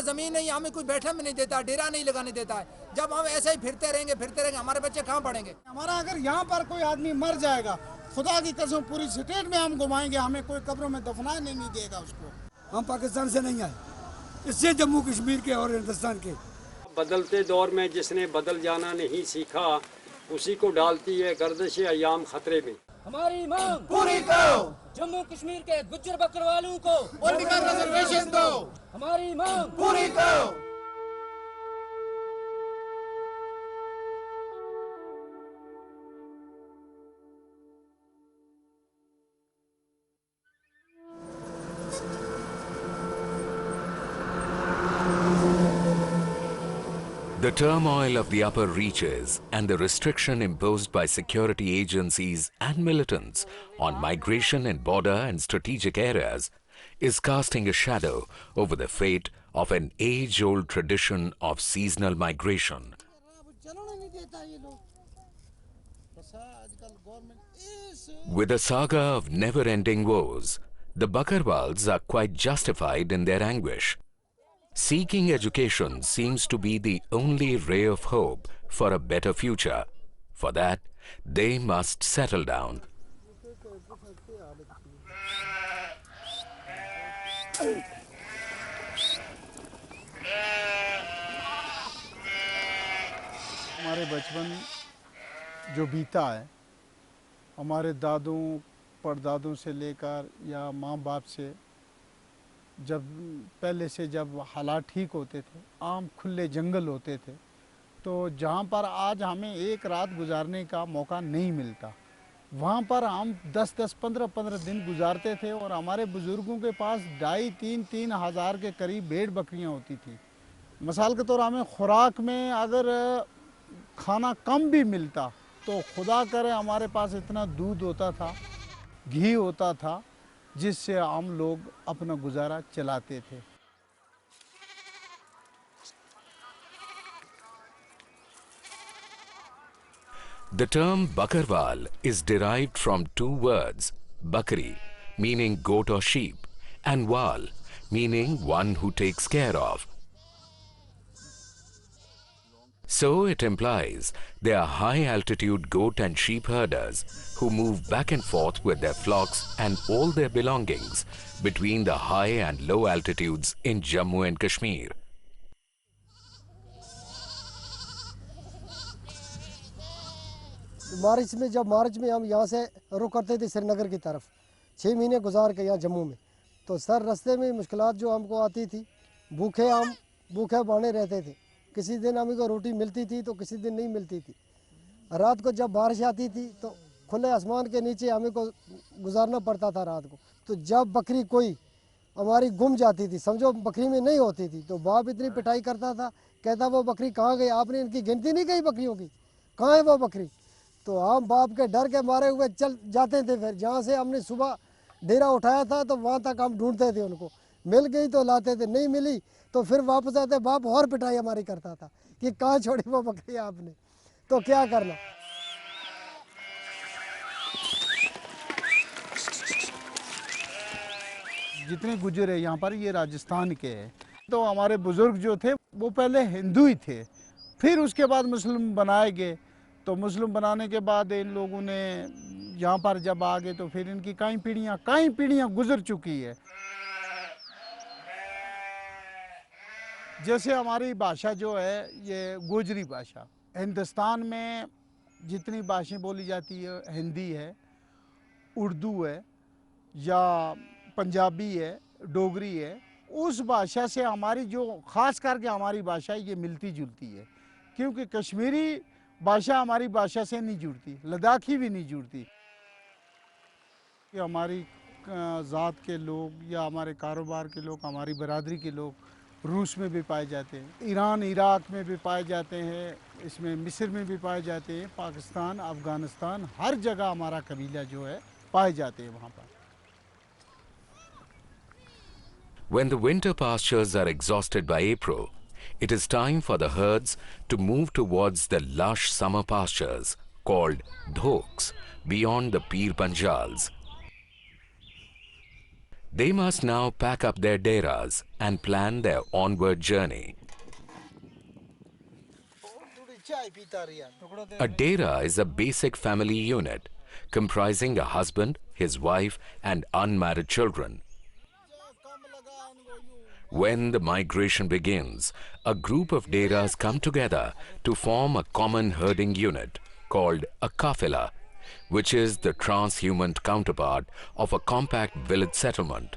ज़मीन नहीं, हमें कोई बैठने में नहीं देता, डेरा नहीं लगाने देता है। जब हम ऐसे ही फिरते रहेंगे हमारे बच्चे कहाँ पढ़ेंगे? हमारा अगर यहाँ पर कोई आदमी मर जाएगा, खुदा की कसम पूरी स्टेट में हम घुमाएंगे, हमें कोई कब्रों में दफनाने नहीं देगा उसको। हम पाकिस्तान से नहीं आए, इससे जम्मू कश्मीर के और हिंदुस्तान के। बदलते दौर में जिसने बदल जाना नहीं सीखा, उसी को डालती है गर्दिश अयाम खतरे में। हमारी मांग पूरी करो, जम्मू कश्मीर के गुज्जर बकरवालों को पॉलिटिकल रिजर्वेशन दो। हमारी मांग पूरी करो। The turmoil of the upper reaches and the restriction imposed by security agencies and militants on migration in border and strategic areas is casting a shadow over the fate of an age-old tradition of seasonal migration. With a saga of never-ending woes, the Bakarwals are quite justified in their anguish. Seeking education seems to be the only ray of hope for a better future. For that, they must settle down. हमारे बचपन जो बीता है, हमारे दादों परदादों से लेकर या माँ बाप से, जब पहले से जब हालात ठीक होते थे, आम खुले जंगल होते थे, तो जहाँ पर आज हमें एक रात गुजारने का मौका नहीं मिलता, वहाँ पर हम 10-10, 15-15 दिन गुजारते थे। और हमारे बुज़ुर्गों के पास 2,500-3 हज़ार के करीब भेड़ बकरियाँ होती थी। मिसाल के तौर हमें खुराक में अगर खाना कम भी मिलता तो खुदा करे हमारे पास इतना दूध होता था, घी होता था, जिससे हम लोग अपना गुजारा चलाते थे। The term Bakarwal is derived from two words, Bakri, meaning goat or sheep, and Wal, meaning one who takes care of. So it implies they are high-altitude goat and sheep herders who move back and forth with their flocks and all their belongings between the high and low altitudes in Jammu and Kashmir. मार्च में हम यहाँ से रुख करते थे श्रीनगर की तरफ, 6 महीने गुजार के यहाँ जम्मू में। तो सर रास्ते में मुश्किलात जो हमको आती थी, भूखे बने रहते थे। किसी दिन हमें को रोटी मिलती थी तो किसी दिन नहीं मिलती थी। रात को जब बारिश आती थी तो खुले आसमान के नीचे हमें को गुजारना पड़ता था रात को। तो जब बकरी कोई हमारी गुम जाती थी, समझो बकरी में नहीं होती थी, तो बाप इतनी पिटाई करता था, कहता वो बकरी कहाँ गई, आपने इनकी गिनती नहीं की बकरियों की, कहाँ है वो बकरी। तो हम बाप के डर के मारे हुए चल जाते थे। फिर जहाँ से हमने सुबह डेरा उठाया था तो वहाँ तक हम ढूंढते थे उनको, मिल गई तो लाते थे, नहीं मिली तो फिर वापस आते। बाप और पिटाई हमारी करता था कि कहाँ छोड़ी वो बकरी आपने, तो क्या करना। जितने गुजर है यहाँ पर, ये राजस्थान के हैं। तो हमारे बुजुर्ग जो थे वो पहले हिंदू ही थे, फिर उसके बाद मुस्लिम बनाए गए। तो मुस्लिम बनाने के बाद इन लोगों ने यहाँ पर जब आ गए तो फिर इनकी कई पीढ़ियाँ गुजर चुकी है। जैसे हमारी भाषा जो है ये गोजरी भाषा, हिंदुस्तान में जितनी भाषाएं बोली जाती है, हिंदी है, उर्दू है या पंजाबी है, डोगरी है, उस भाषा से हमारी जो ख़ास करके हमारी भाषा ये मिलती जुलती है। क्योंकि कश्मीरी भाषा हमारी भाषा से नहीं जुड़ती, लद्दाखी भी नहीं जुड़ती। हमारी ज़ात के लोग या हमारे कारोबार के लोग, हमारी बरादरी के लोग रूस में भी पाए जाते हैं, ईरान इराक़ में भी पाए जाते हैं, इसमें मिस्र में भी पाए जाते हैं, पाकिस्तान, अफ़गानिस्तान, हर जगह हमारा कबीला जो है पाए जाते हैं वहाँ पर। When the winter pastures are exhausted by April, it is time for the herds to move towards the lush summer pastures called dhoks beyond the Pir Panjals. They must now pack up their deras and plan their onward journey. A dera is a basic family unit comprising a husband, his wife, and unmarried children. When the migration begins, a group of deras come together to form a common herding unit called a kafila, which is the transhuman counterpart of a compact village settlement.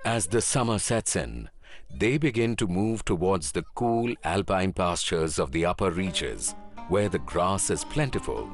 As the summer sets in, they begin to move towards the cool alpine pastures of the upper reaches, where the grass is plentiful.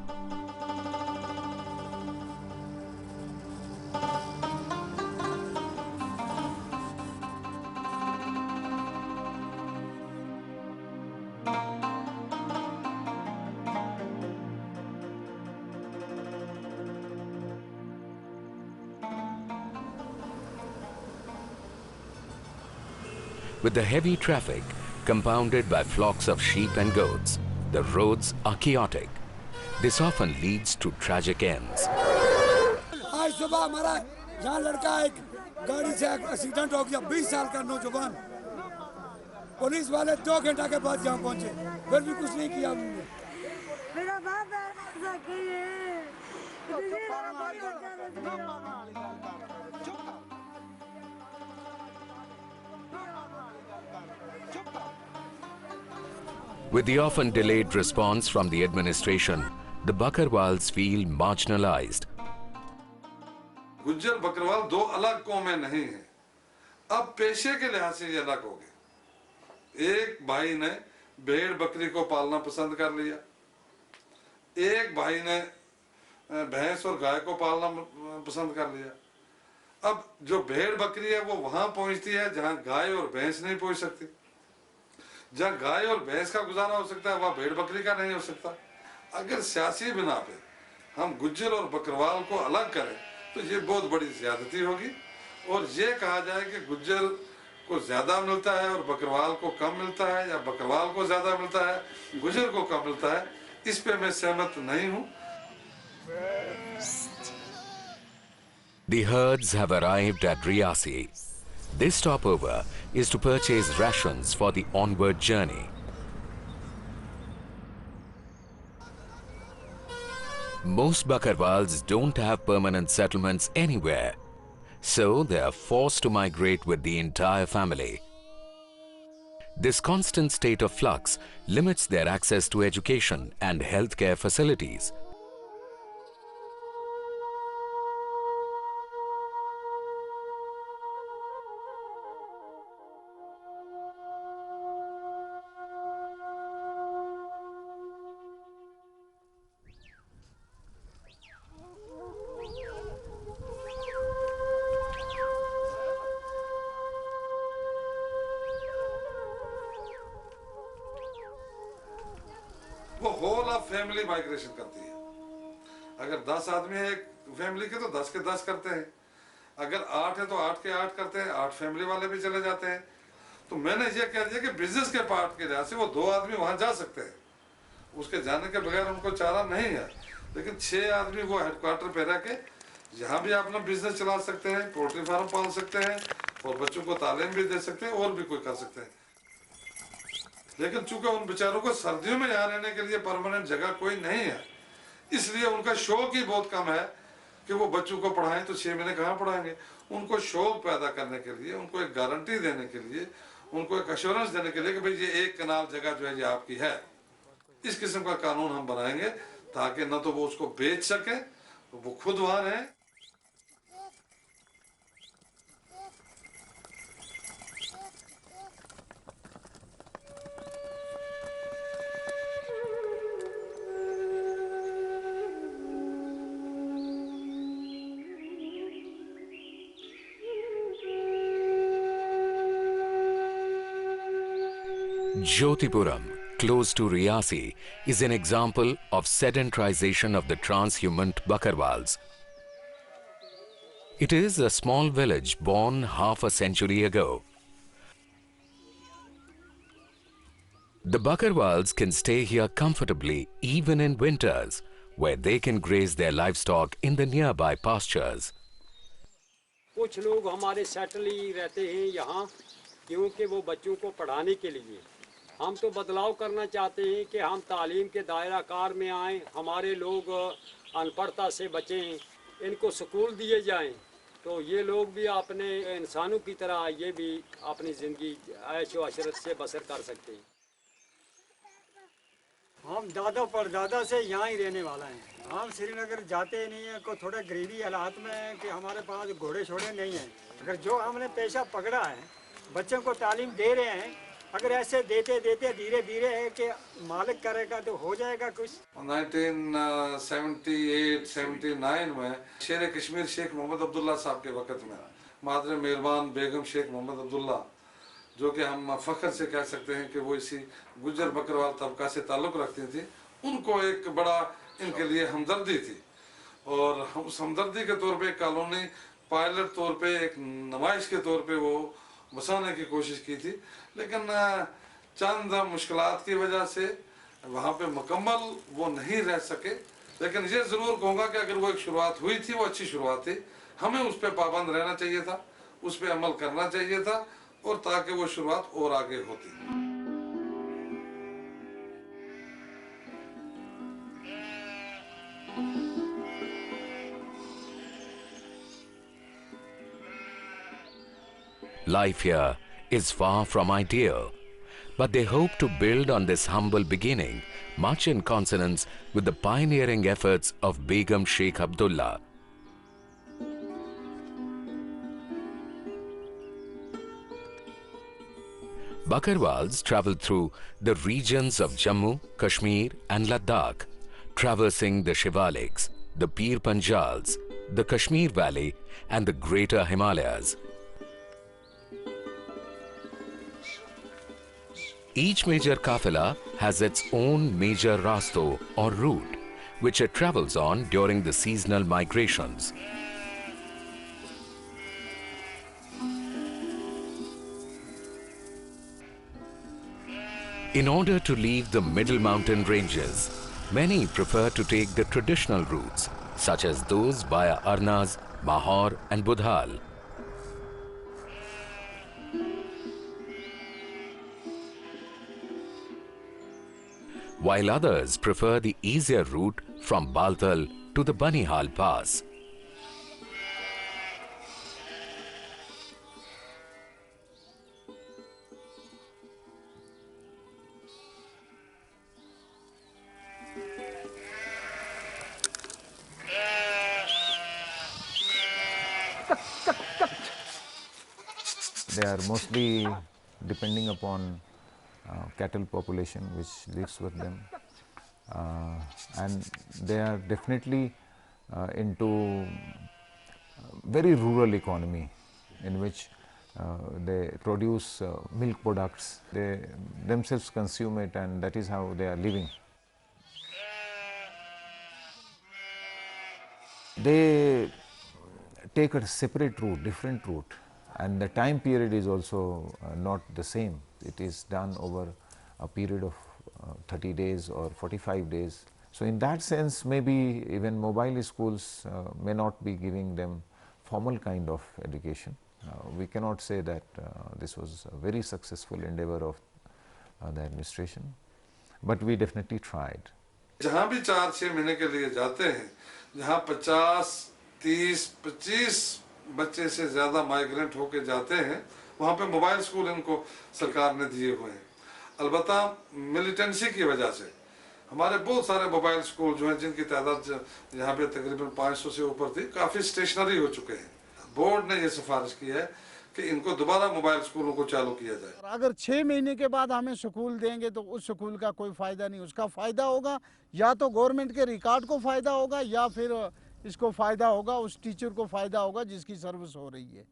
With the heavy traffic, compounded by flocks of sheep and goats, the roads are chaotic. This often leads to tragic ends. आज सुबह हमारा यहाँ लड़का एक गाड़ी से accident हो गया, 20 साल का नौजवान। पुलिस वाले 2 घंटा के बाद यहाँ पहुँचे, फिर भी कुछ नहीं किया उन्होंने। मेरा बाप ऐसा किए। With the often delayed response from the administration, the Bakarwals feel marginalized. Gujjar Bakarwal 2 अलग कौमें नहीं हैं। अब पेशे के लिहाज से ये अलग हो गए। एक भाई ने भेड़ बकरी को पालना पसंद कर लिया, एक भाई ने भैंस और गाय को पालना पसंद कर लिया। अब जो भेड़ बकरी है वो वहां पहुंचती है जहां गाय और भैंस नहीं पहुंच सकती। जहां गाय और भैंस का गुजारा हो सकता है वहां भेड़ बकरी का नहीं हो सकता। अगर सियासी बिना पे हम गुज्जर और बकरवाल को अलग करें तो ये बहुत बड़ी ज्यादती होगी, और ये कहा जाए कि गुज्जर को ज्यादा मिलता है और बकरवाल को कम मिलता है, या बकरवाल को ज्यादा मिलता है गुज्जर को कम मिलता है, इस पे मैं सहमत नहीं हूं। The herds have arrived at Riyasi. This stopover is to purchase rations for the onward journey. Most Bakarwals don't have permanent settlements anywhere, so they are forced to migrate with the entire family. This constant state of flux limits their access to education and healthcare facilities. वो whole of family migration करती है। अगर 10 आदमी है एक family के तो 10 के 10 करते हैं, अगर 8 है तो 8 के 8 करते हैं, 8 फैमिली वाले भी चले जाते हैं। तो मैंने ये कह दिया कि बिजनेस के पार्ट के लिहाज से वो 2 आदमी वहां जा सकते हैं, उसके जाने के बगैर उनको चारा नहीं है। लेकिन 6 आदमी वो हेडक्वार्टर पे रह के यहाँ भी अपना बिजनेस चला सकते हैं, पोल्ट्री फार्म पाल सकते हैं और बच्चों को तालीम भी दे सकते हैं और भी कोई कर सकते हैं। लेकिन चूंकि उन बेचारों को सर्दियों में यहाँ रहने के लिए परमानेंट जगह कोई नहीं है, इसलिए उनका शौक ही बहुत कम है कि वो बच्चों को पढ़ाएं। तो 6 महीने कहाँ पढ़ाएंगे? उनको शौक पैदा करने के लिए, उनको एक गारंटी देने के लिए, उनको एक अश्योरेंस देने के लिए कि भाई ये 1 कनाल जगह जो है ये आपकी है। इस किस्म का कानून हम बनाएंगे ताकि न तो वो उसको बेच सके, तो वो खुद वहां रहें। Jyotipuram, close to Riyasi, is an example of sedentarization of the transhumant Bakarwals. It is a small village born half a century ago. The Bakarwals can stay here comfortably even in winters, where they can graze their livestock in the nearby pastures. कुछ लोग हमारे settle ही रहते हैं यहाँ क्योंकि वो बच्चों को पढ़ाने के लिए। हम तो बदलाव करना चाहते हैं कि हम तालीम के दायरा कार में आएँ, हमारे लोग अनपढ़ता से बचें, इनको स्कूल दिए जाएं, तो ये लोग भी अपने इंसानों की तरह ये भी अपनी ज़िंदगी ऐश व अशरत से बसर कर सकते हैं। हम दादा परदादा से यहाँ ही रहने वाला हैं। हम श्रीनगर जाते नहीं हैं, को थोड़ा गरीबी हालात में है कि हमारे पास घोड़े छोड़े नहीं हैं। अगर जो हमने पेशा पकड़ा है, बच्चों को तालीम दे रहे हैं, अगर ऐसे देते देते धीरे धीरे है कि मालिक करेगा तो हो जाएगा कुछ। 1978-79 में शेर कश्मीर शेख मोहम्मद अब्दुल्ला साहब के वक़्त में मादर मेहरबान बेगम शेख मोहम्मद अब्दुल्ला, जो कि हम फ़ख्र से कह सकते हैं कि वो इसी गुज्जर बकरवाल तबका से ताल्लुक़ रखती थी, उनको एक बड़ा इनके लिए हमदर्दी थी और उस हमदर्दी के तौर पे कॉलोनी पायलट तौर पे एक नुमाइश के तौर पे वो बसाने की कोशिश की थी, लेकिन चंद मुश्किलात की वजह से वहाँ पे मुकम्मल वो नहीं रह सके। लेकिन ये ज़रूर कहूँगा कि अगर वो एक शुरुआत हुई थी वो अच्छी शुरुआत थी, हमें उस पर पाबंद रहना चाहिए था, उस पर अमल करना चाहिए था और ताकि वो शुरुआत और आगे होती। Life here is far from ideal, but they hope to build on this humble beginning, much in consonance with the pioneering efforts of Begum Sheikh Abdullah. Bakarwals travel through the regions of Jammu, Kashmir and Ladakh, traversing the Shivaliks, the Pir Panjals, the Kashmir Valley and the Greater Himalayas. Each major kafila has its own major rasto or route, which it travels on during the seasonal migrations. In order to leave the middle mountain ranges, many prefer to take the traditional routes, such as those via Arnaz, Mahor and Budhal. While others prefer the easier route from Baltal to the Banihal Pass. They are mostly depending upon cattle population which lives with them, and they are definitely into very rural economy in which they produce milk products, they themselves consume it, and that is how they are living. They take a separate route, different route, and the time period is also not the same. It is done over a period of 30 days or 45 days. So in that sense, maybe even mobile schools may not be giving them formal kind of education. We cannot say that this was a very successful endeavor of the administration, but we definitely tried. जहाँ भी 4-6 महीने के लिए जाते हैं, जहाँ 50, 30, 25 बच्चे से ज़्यादा माइग्रेंट होके जाते हैं, वहाँ पे मोबाइल स्कूल इनको सरकार ने दिए हुए हैं। अलबत्ता मिलिटेंसी की वजह से हमारे बहुत सारे मोबाइल स्कूल जो हैं, जिनकी तादाद यहाँ पे तकरीबन 500 से ऊपर थी, काफ़ी स्टेशनरी हो चुके हैं। बोर्ड ने ये सिफारिश की है कि इनको दोबारा मोबाइल स्कूलों को चालू किया जाए। अगर 6 महीने के बाद हमें स्कूल देंगे तो उस स्कूल का कोई फ़ायदा नहीं। उसका फ़ायदा होगा या तो गवर्नमेंट के रिकॉर्ड को फ़ायदा होगा या फिर इसको फ़ायदा होगा, उस टीचर को फ़ायदा होगा जिसकी सर्विस हो रही है।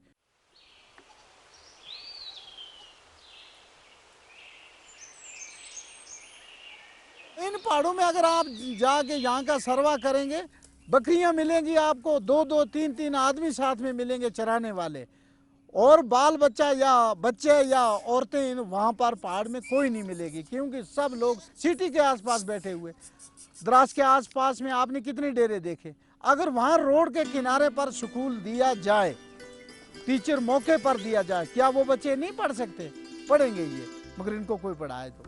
इन पहाड़ों में अगर आप जाके यहाँ का सर्वा करेंगे बकरियां मिलेंगी आपको, 2-2, 3-3 आदमी साथ में मिलेंगे चराने वाले, और बाल बच्चा या बच्चे या औरतें वहाँ पर पहाड़ में कोई नहीं मिलेगी, क्योंकि सब लोग सिटी के आसपास बैठे हुए। द्रास के आसपास में आपने कितने डेरे देखे। अगर वहाँ रोड के किनारे पर स्कूल दिया जाए, टीचर मौके पर दिया जाए, क्या वो बच्चे नहीं पढ़ सकते? पढ़ेंगे ये, मगर इनको कोई पढ़ाए तो।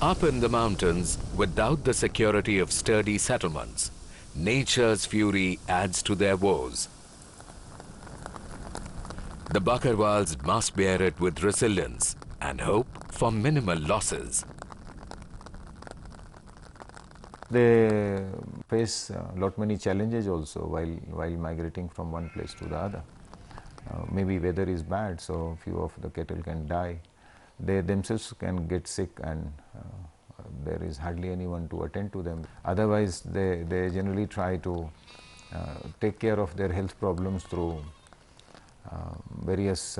Up in the mountains, without the security of sturdy settlements, nature's fury adds to their woes. The Bakarwals must bear it with resilience and hope for minimal losses. They face many challenges also while migrating from one place to the other. Maybe weather is bad, so few of the cattle can die. They themselves can get sick, and there is hardly anyone to attend to them. Otherwise, they generally try to take care of their health problems through various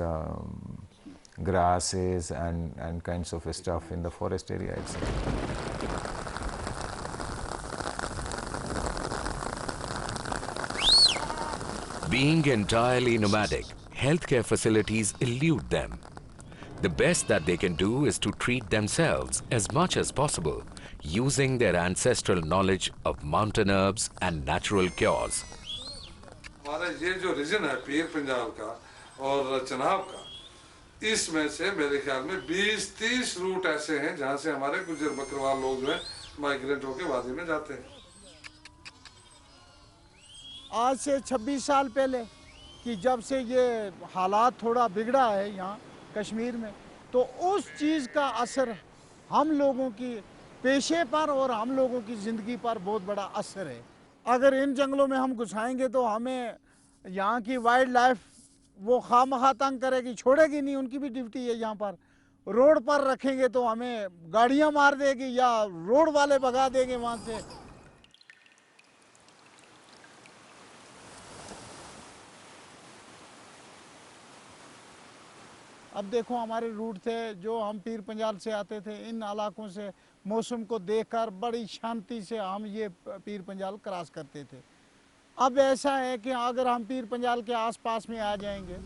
grasses and kinds of stuff in the forest area itself. Being entirely nomadic, healthcare facilities elude them. The best that they can do is to treat themselves as much as possible using their ancestral knowledge of mountain herbs and natural cures. हमारा ये जो reason है पीर पंजाब का और चनाब का, इसमें से मेरे ख्याल में 20-30 रूट ऐसे हैं जहाँ से हमारे गुज्जर बकरवाल लोग जो हैं माइग्रेट होकर वादी में जाते हैं। आज से 26 साल पहले कि जब से ये हालात थोड़ा बिगड़ा है यहाँ कश्मीर में, तो उस चीज़ का असर हम लोगों की पेशे पर और हम लोगों की ज़िंदगी पर बहुत बड़ा असर है। अगर इन जंगलों में हम घुसाएंगे तो हमें यहाँ की वाइल्ड लाइफ वो खामखा तंग करेगी, छोड़ेगी नहीं, उनकी भी ड्यूटी है यहाँ पर। रोड पर रखेंगे तो हमें गाड़ियाँ मार देगी या रोड वाले भगा देंगे वहाँ से। अब देखो हमारे रूट थे जो हम पीर पंजाल से आते थे, इन इलाकों से मौसम को देखकर बड़ी शांति से हम ये पीर पंजाल क्रॉस करते थे। अब ऐसा है कि अगर हम पीर पंजाल के आसपास में आ जाएंगे,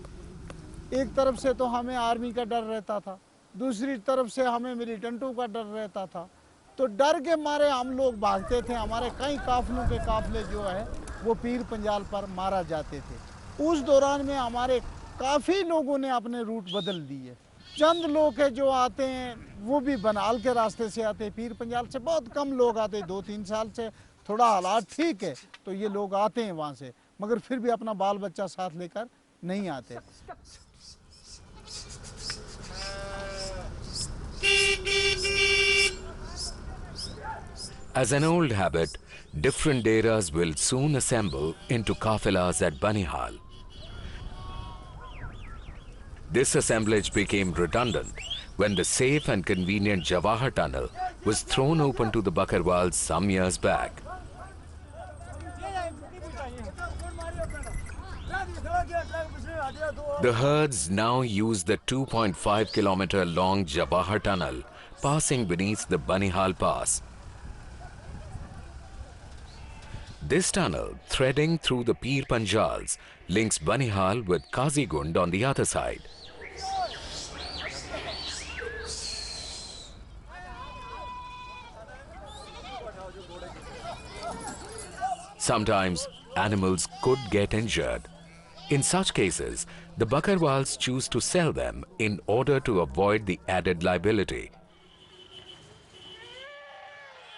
एक तरफ से तो हमें आर्मी का डर रहता था, दूसरी तरफ से हमें मिलिटेंटों का डर रहता था, तो डर के मारे हम लोग भागते थे। हमारे कई काफिलों के काफिले जो है वो पीर पंजाल पर मारा जाते थे। उस दौरान में हमारे काफ़ी लोगों ने अपने रूट बदल दिए। चंद लोग हैं जो आते हैं वो भी बनाल के रास्ते से आते हैं, पीर पंजाल से बहुत कम लोग आते हैं। 2-3 साल से थोड़ा हालात ठीक है तो ये लोग आते हैं वहाँ से, मगर फिर भी अपना बाल बच्चा साथ लेकर नहीं आते। As an old habit, different deras will soon assemble into kafilas at Banihal. This assemblage became redundant when the safe and convenient Jawahar Tunnel was thrown open to the Bakarwals some years back. The herds now use the 2.5-kilometer long Jawahar Tunnel passing beneath the Banihal Pass. This tunnel, threading through the Pir Panjals, links Banihal with Kazigund on the other side. Sometimes animals could get injured. In such cases, the Bakarwals choose to sell them in order to avoid the added liability.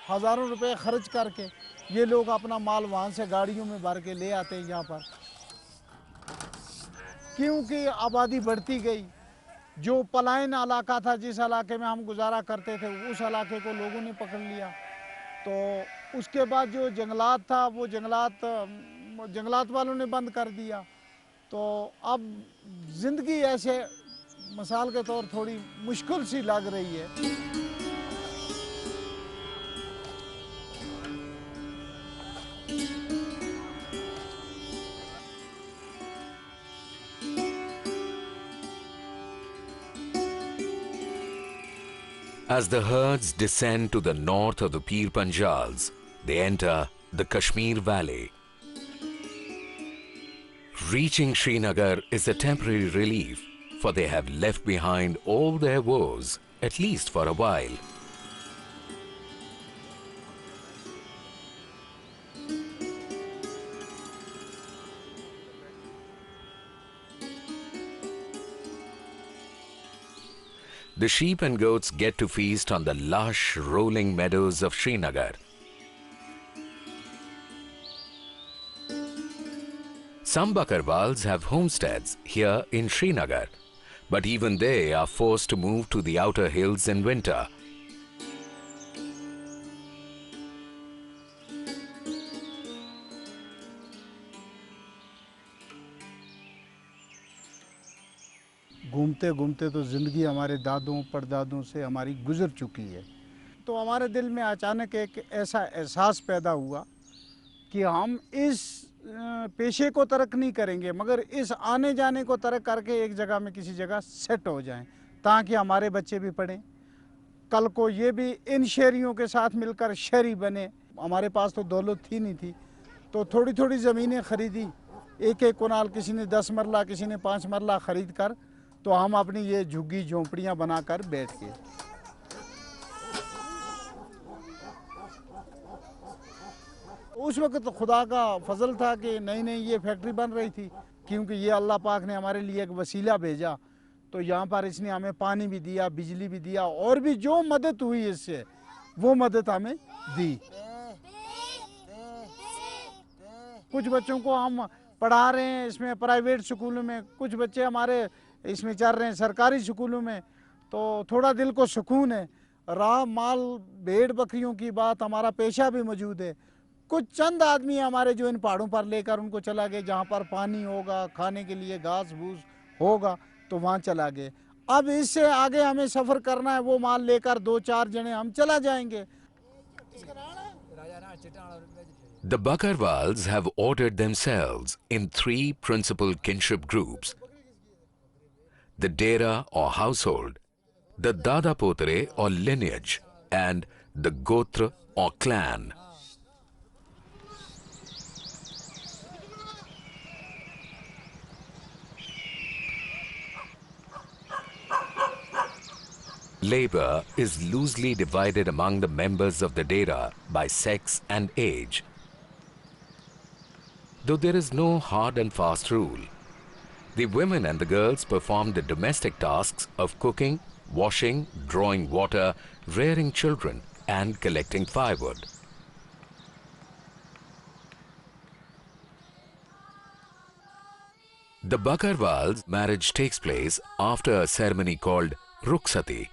हज़ारों रुपए खर्च करके ये लोग अपना माल वहाँ से गाड़ियों में भर के ले आते हैं यहाँ पर, क्योंकि आबादी बढ़ती गई। जो पलायन इलाका था, जिस इलाके में हम गुजारा करते थे, उस इलाके को लोगों ने पकड़ लिया। तो उसके बाद जो जंगलात था वो जंगलात वालों ने बंद कर दिया। तो अब ज़िंदगी ऐसे मिसाल के तौर थोड़ी मुश्किल सी लग रही है। As the herds descend to the north of the Pir Panjals, they enter the Kashmir Valley. Reaching Srinagar is a temporary relief, for they have left behind all their woes, at least for a while. The sheep and goats get to feast on the lush, rolling meadows of Srinagar. Some Bakarwals have homesteads here in Srinagar, but even they are forced to move to the outer hills in winter. घूमते घूमते तो ज़िंदगी हमारे दादों परदादों से हमारी गुजर चुकी है। तो हमारे दिल में अचानक एक ऐसा एहसास पैदा हुआ कि हम इस पेशे को तर्क नहीं करेंगे, मगर इस आने जाने को तर्क करके एक जगह में किसी जगह सेट हो जाएं, ताकि हमारे बच्चे भी पढ़ें, कल को ये भी इन शहरियों के साथ मिलकर शहरी बने। हमारे पास तो दौलत थी नहीं थी, तो थोड़ी थोड़ी ज़मीनें ख़रीदी, एक एक कनाल, किसी ने 10 मरला, किसी ने 5 मरला ख़रीद कर, तो हम अपनी ये झुग्गी झोंपड़ियाँ बनाकर बैठ गए। उस वक्त तो खुदा का फजल था कि नई नई ये फैक्ट्री बन रही थी, क्योंकि ये अल्लाह पाक ने हमारे लिए एक वसीला भेजा, तो यहाँ पर इसने हमें पानी भी दिया, बिजली भी दिया, और भी जो मदद हुई इससे वो मदद हमें दी। कुछ बच्चों को हम पढ़ा रहे हैं इसमें प्राइवेट स्कूलों में, कुछ बच्चे हमारे इसमें चल रहे हैं सरकारी स्कूलों में, तो थोड़ा दिल को सुकून है। राह माल भेड़ बकरियों की बात, हमारा पेशा भी मौजूद है। कुछ चंद आदमी हमारे जो इन पहाड़ों पर लेकर उनको चला गए, जहाँ पर पानी होगा, खाने के लिए घास भूस होगा, तो वहाँ चला गए। अब इससे आगे हमें सफ़र करना है, वो माल लेकर 2-4 जने हम चला जाएंगे। The Bakarwals have ordered themselves in 3 principal kinship groups: the Dera or household, the Dada Potre or lineage, and the Gotra or clan. Labor is loosely divided among the members of the Dera by sex and age. Though there is no hard and fast rule, the women and the girls perform the domestic tasks of cooking, washing, drawing water, rearing children, and collecting firewood. The Bakarwals' marriage takes place after a ceremony called Ruksati,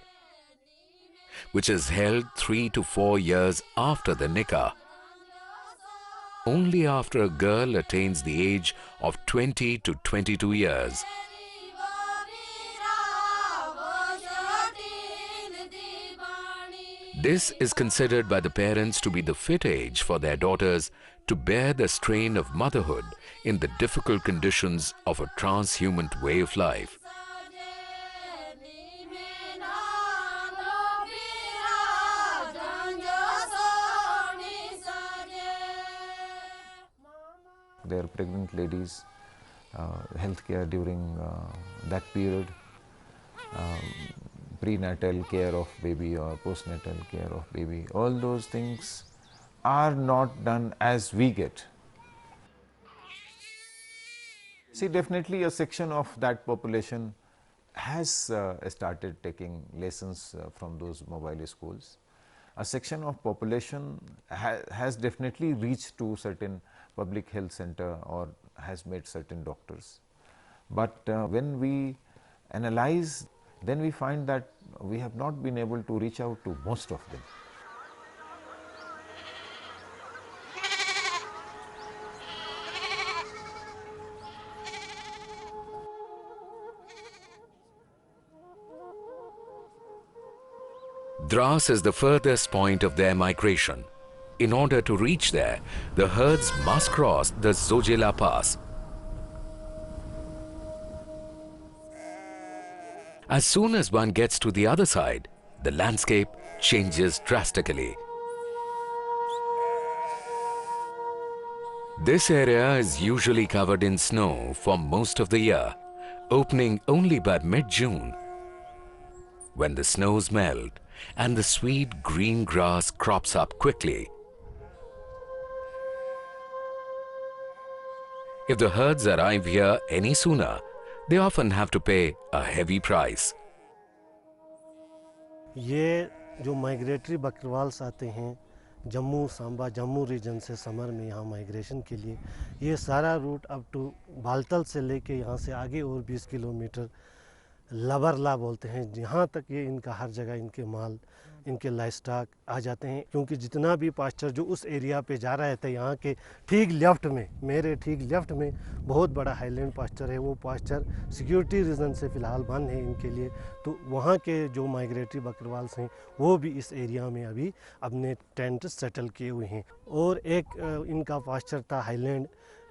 which is held 3 to 4 years after the nikah. Only after a girl attains the age of 20 to 22 years. This is considered by the parents to be the fit age for their daughters to bear the strain of motherhood in the difficult conditions of a transhuman way of life. There are pregnant ladies, health care during that period, prenatal care of baby or postnatal care of baby, all those things are not done as we get. See, definitely a section of that population has started taking lessons from those mobile schools. A section of population has definitely reached to certain public health center or has met certain doctors. But when we analyze, then we find that we have not been able to reach out to most of them. Dras is the furthest point of their migration. In order to reach there, the herds must cross the Zojila Pass. As soon as one gets to the other side, the landscape changes drastically. This area is usually covered in snow for most of the year, opening only by mid-June, when the snows melt and the sweet green grass crops up quickly. If the herds arrive here any sooner, they often have to pay a heavy price. ये जो migratory बकरवाल्स आते हैं Jammu Samba Jammu reason से summer में यहाँ migration के लिए, ये सारा रूट अप टू बालतल से लेके यहाँ से आगे और 20 किलोमीटर लबरला बोलते हैं, यहाँ तक ये इनका हर जगह इनके माल इनके लाइफ स्टॉक आ जाते हैं। क्योंकि जितना भी पास्चर जो उस एरिया पे जा रहा है यहाँ के ठीक लेफ्ट में, मेरे ठीक लेफ्ट में बहुत बड़ा हाईलैंड पास्चर है। वो पास्चर सिक्योरिटी रीज़न से फ़िलहाल बंद है इनके लिए, तो वहाँ के जो माइग्रेटरी बकरवाल्स हैं वो भी इस एरिया में अभी अपने टेंट सेटल किए हुए हैं। और एक इनका पास्चर था हाईलैंड,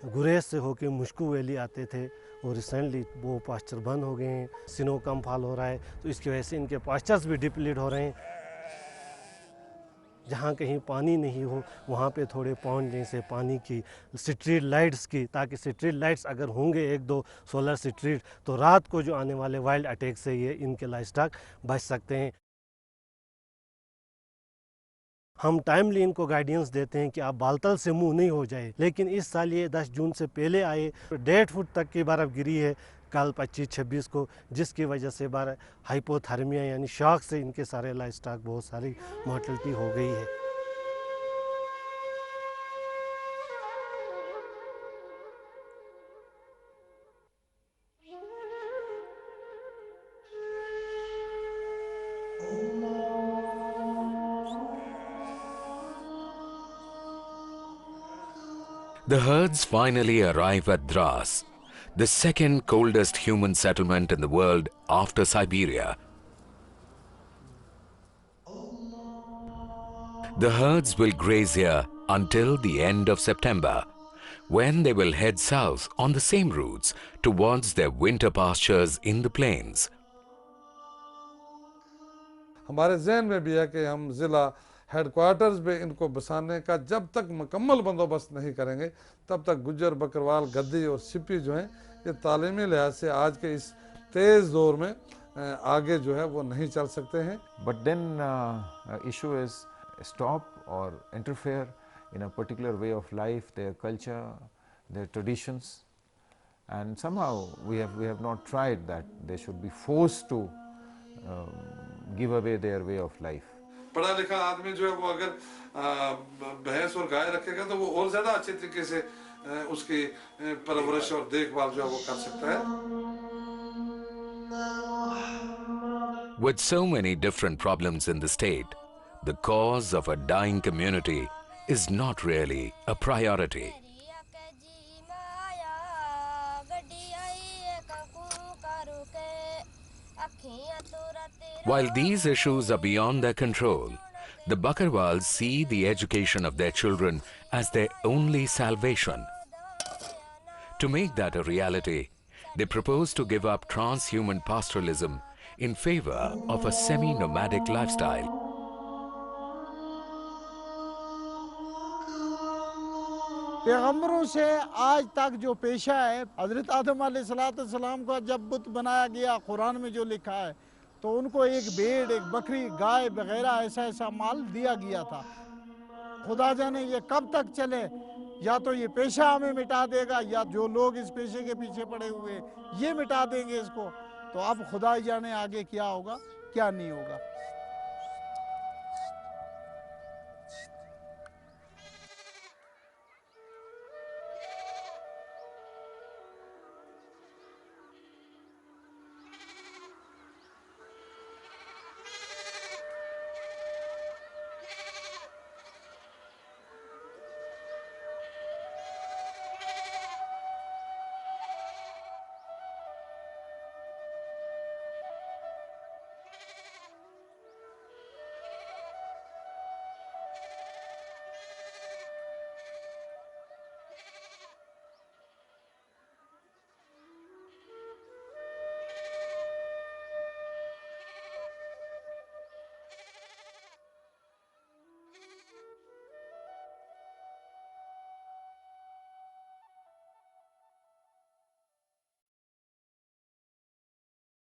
गुरेज से होके मुश्कू वैली आते थे और रिसेंटली वो पास्चर बंद हो गए हैं। स्नो कम फॉल हो रहा है तो इसकी वजह से इनके पास्चर्स भी डिप्लीट हो रहे हैं। जहाँ कहीं पानी नहीं हो वहाँ पे थोड़े पॉन्ड जैसे पानी की स्ट्रीट लाइट्स की, ताकि स्ट्रीट लाइट्स अगर होंगे एक दो सोलर स्ट्रीट तो रात को जो आने वाले वाइल्ड अटैक से ये इनके लाइफ स्टॉक बच सकते हैं। हम टाइमली इनको गाइडेंस देते हैं कि आप बालतल से मुंह नहीं हो जाए, लेकिन इस साल ये 10 जून से पहले आए। 1.5 फुट तक की बर्फ़ गिरी है कल 25-26 को, जिसकी वजह से हाइपोथर्मिया यानी शॉक से इनके सारे लाइफ स्टॉक बहुत सारी मॉर्टलिटी हो गई है। The herds finally arrive at Dras, the second coldest human settlement in the world after Siberia. The herds will graze here until the end of September, when they will head south on the same routes towards their winter pastures in the plains. हमारे ज़हन में भी है कि हम ज़िला headquarters में इनको बसाने का जब तक मुकम्मल बंदोबस्त नहीं करेंगे तब तक गुज्जर बकरवाल गद्दी और सिप्पी जो हैं ये तालीमी लिहाज से आज के इस तेज़ दौर में आगे जो है वो नहीं चल सकते हैं। But then issue is stop or interfere in a particular way of life, their culture, their traditions, and somehow we have not tried that they should be forced to give away their way of life. पढ़ा लिखा आदमी जो है वो अगर भैंस और गाय रखेगा तो वो और ज़्यादा अच्छे तरीके से उसकी परवरिश और देखभाल जो है वो कर सकता है। With so many different problems in the state, the cause of a dying community is not really a priority. While these issues are beyond their control, the Bakarwals see the education of their children as their only salvation. To make that a reality, they propose to give up transhuman pastoralism in favor of a semi-nomadic lifestyle. पैगम्बरों से आज तक जो पेशा है, हज़रत आदम अलैहिस्सलाम का जब बुत बनाया गया, कुरान में जो लिखा है, तो उनको एक भेड़, एक बकरी, गाय वगैरह ऐसा माल दिया गया था। खुदा जाने ये कब तक चले, या तो ये पेशा हमें मिटा देगा या जो लोग इस पेशे के पीछे पड़े हुए ये मिटा देंगे इसको। तो अब खुदा जाने आगे क्या होगा क्या नहीं होगा।